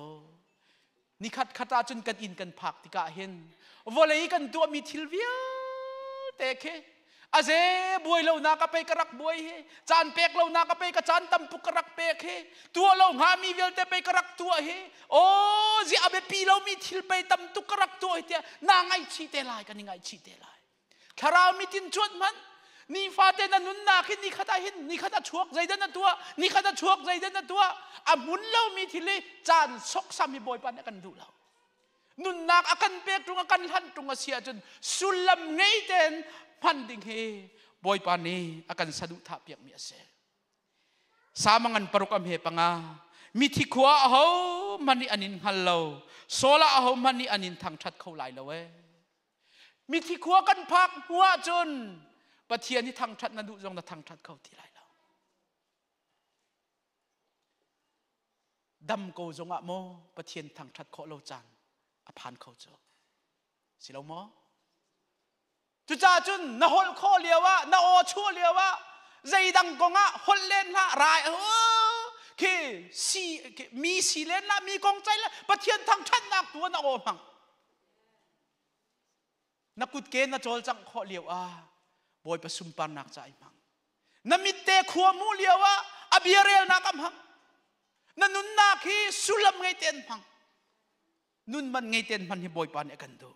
นี่ขัดตาจนกันอินกันผักที่กะเห็นวอลเลยกันตัวมีทิลเวียเตะเคอาเจบวยเรานักไปกระรักบวยจานเป็กเรานักไปกระจานตำปุกกระรักเป็กตัวเราหามีเวลแต่ไปกระรักตัวโอ้จีอาเบปีเรามีทิลไปตำตุกกระรักตัวเดียนางไอชีเตลายกันยังไงชีเตลายคารามีตินจวนมันนี่ฟาเตนันนุนนาคินนี่ขัดหินนี่ขัดชวกใจเดินตัวนี่ขัดชวกใจเดินตัวอามุนเรามีทิลจานซกซ้ำมีบอยปันกันดูเรานุนนักอากันเป็กตรงอากันหันตรงอาเซียจนสุลมไงเต็นพันดิ่งเฮบอยปานีอาการสะดุดทับเปียกมีเสสามังันปรุกอำเฮปังามิทิขวาเอามันนี่อันนินฮัลโลโซลาเอามันนี่อันนินทางชัดเข้าไหลแล้วเว้มิทิขวากันพักหัวจนปะเทียนนี่ทางชัดนั่นดูจงแต่ทางชัดเข้าที่ไหลแล้วดำโกจงอะโมปะเทียนทางชัดเข้าเราจันอภานเข้าเจอสิเราโมจุจ้าจุนน่าหดข้อเลียวะน่าโอชั่วเลียวะใจดังกงะหดเล่นละรายคือสีมีสีเล่นละมีกองใจละประเทียนทางชั้นนักตัวน่าโอพังนักกุดเกณฑ์น่าโจลจังข้อเลียวบอยประสุมปานนักใจพังน่ามิเตขัวมูเลียวะอบิเรลนักพังน่านุนนักฮีสุลมไงเตียนพังนุนมันไงเตียนพันให้บอยปานเอกันดู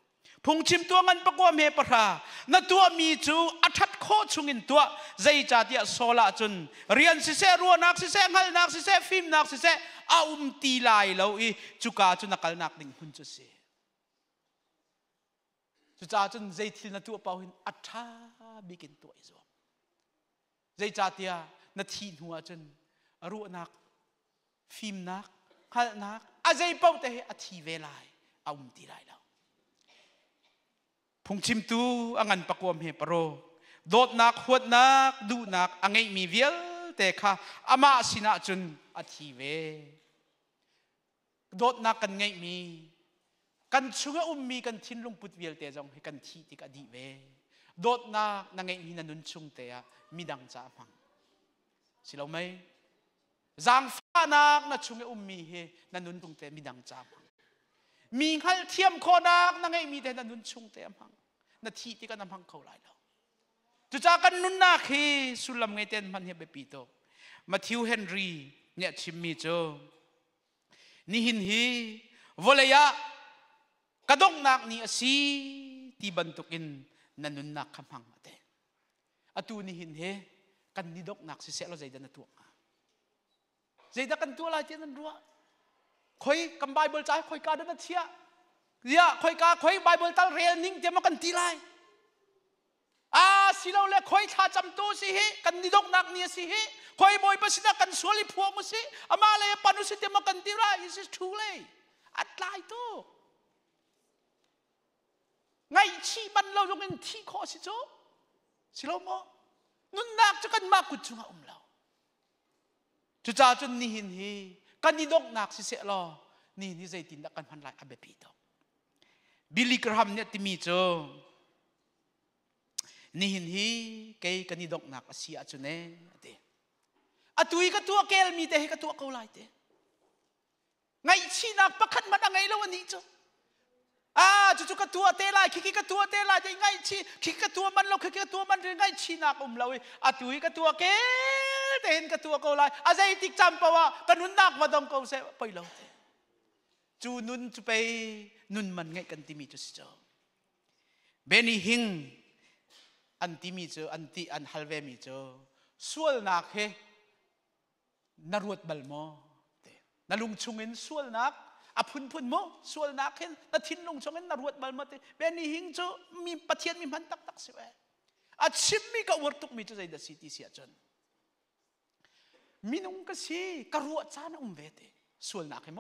พงชิมตัวงันประกวมเฮปราณตัวมีจูอัฐโคชุงินตัวใจจ่าเดียโซลาจุนเรียนสิเสรัวนักสิเสงัลนักสิเสฟิล์มนักสิเสอาตีลายเราจุกาจุนักลนักดิ่งหุ่นจุเสจุจ่าจุนใจที่ณตัวเป่าหินอัฐบิกินตัวอีกส่วนใจจ่าเดียณทีหัวจุนรัวนักฟิล์มนักขัลนักอาใจเป่าแต่อัฐีเวลาอาตีลายเราพงชิมตูอังันประกวมเฮปโรโดดนักหวดนักดูนักอังไงมีเวลแต่ค่ะอามาสินะจุนอธิเวโดดนักกันไงมีกันช่วยมีกันทิ้งลงปุตเวลแต่จงให้กันที่ติกอดีเวโดดนักนั่งไงมีนันนุนชุงแต่มีดังจ้าพังสิเราไหมจางฟ้านักนัช่วยมีเฮนันนุนตุงแต่มีดังจ้าพังมีขัลเทียมโคนักนั่งไงมีแต่นันนุนชุงแต่พังนาทีที่กันนำพังเขาไหลเราจุจ้ากันนุนนาคีสุลมไงเต้นมันเฮเบปีโตมาทิวเฮนรีเนี่ยชิมมีโจนี่หินฮีวอลเลยะกระดงนักนี่สีที่บรรทุกินนันนุนนักคำพังมาเต้อตูนี่หินเฮกันนิดกนักสิเสเราใจดันตัวใจดักันตัวลายเต้นนันรัวคอยกำไบเบิลใจคอยการดันเชียเนี่ยคอยกาคอยไบเบิลตัลเรียนนิ่งเดี๋ยวมากันตีไลสิเราเล่คอยชาจำตัวสิฮิกันนิดกนักเนี่ยสิฮิคอยบอยประสิทธิ์กันสวลิพวงมุสิอามาเลยปนุสิเดี๋ยวมากันตีไล this is true เลยอัดไลตัวไงชีบันเราตรงนั้นที่ข้อสิโจสิเราโมนุนนักจะกันมากกุจุงอาเราจุจ้าจนนี่หินฮีกันนิดกนักสิเสลอนี่ใจตินดักกันพันไลอาเบปีโตบิลลี่กราฮัมเนี่ยที่มีโจนี่หินฮีเกย์กันนี่ดอกนักอาเซียจุนเน่เตะอตุยกับตัวเกลมีเตะกับตัวเขาไล่เตะไงชีนักประคันมันไงแล้ววันนี้โจจู่ๆกับตัวเตะไล่คิกกับตัวเตะไล่แต่ไงชีคิกกับตัวมันเราคิกกับตัวมันไงชีนักเราอตุยกับตัวเกลเตะเห็นกับตัวเขาไล่อาใจติดจำปะว่ากันนุนนักมาดองเขาเสะไปเราจูนุนจูไปนุนมันไงกันที่มีจุดเจ้าเบนี่หิงอันที่มีเจ้าอันที่อันฮัลเวมีเจ้าส่วนนักเฮนรวดบัลโมนลุงชงเงินส่วนนักพุ่นโมส่วนนักเฮนทิ้งลุงชงเงินนรวดบัลโมเบนี่หิงเจ้ามีปะเทียนมีมันตักเสียชิมมีกับวัตถุมีเจ้าใจเดสิติเสียจนมีนุ่งก็สิกระรัวจานเวทส่วนนักเฮโม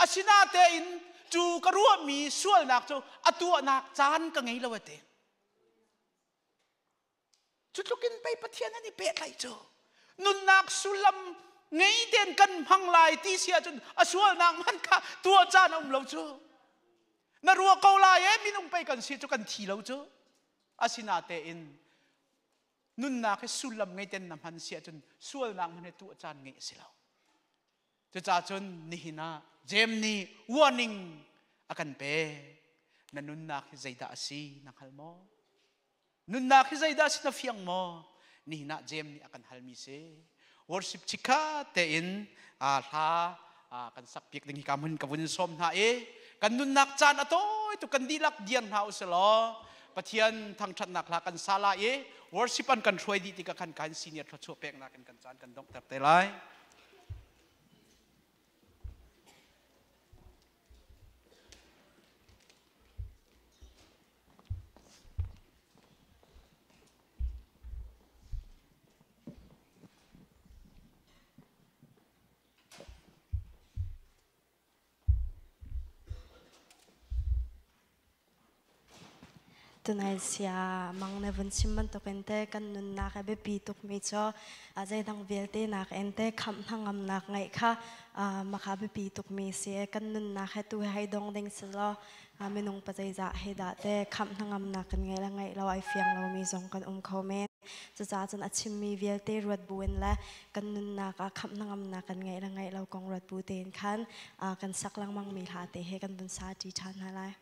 อาชินาเตอินจูกระรัวมีส่วนนักโจตัวนักจานก็ไงละเวทจุดลุกินไปปะเทียนนั่นนี่เป็ดไรโจ nun nak sulam ngay den kan hang lai ti sia chun asual nak man kha tua chan om lo chu na ruwa kau lai minung pai kan si chu kan thi lo chu asina te in nun nak sulam ngay den nam han sia chun sual nak man tua chan ngai silo chu cha chun ni hina jem ni warning akan pe na nun nak zaida asi nang halmo nun nak zaida asi na fiang mo ni hina jem ni akan halmi se worship chika te in kan sakpik ding kamun kabun som na kan nun nak chan atoy tu kan dilak dian ha uselo pathian thang that nak la kan sala worship an kan throi di ti ka kan senior tho pek na kan chan kan dong tap te lai tunai sia mang na vun simman to kente kan nun nak be pi tuk mi cho azai dang velte nak ente kham thangam nak ngai kha makha be pi tuk mi se kan nun nak he tu hai dong ding selo minung pazai za he da te kham thangam nak kan ngai la ngai lo ai fiang lo mi zong kan khome cha cha chan achim mi velte ruat buen la kan nun nak kham thangam nak kan ngai lo kong ruat bu ten khan kan sak lang mang mi tha te he kan dun sa chi chan halai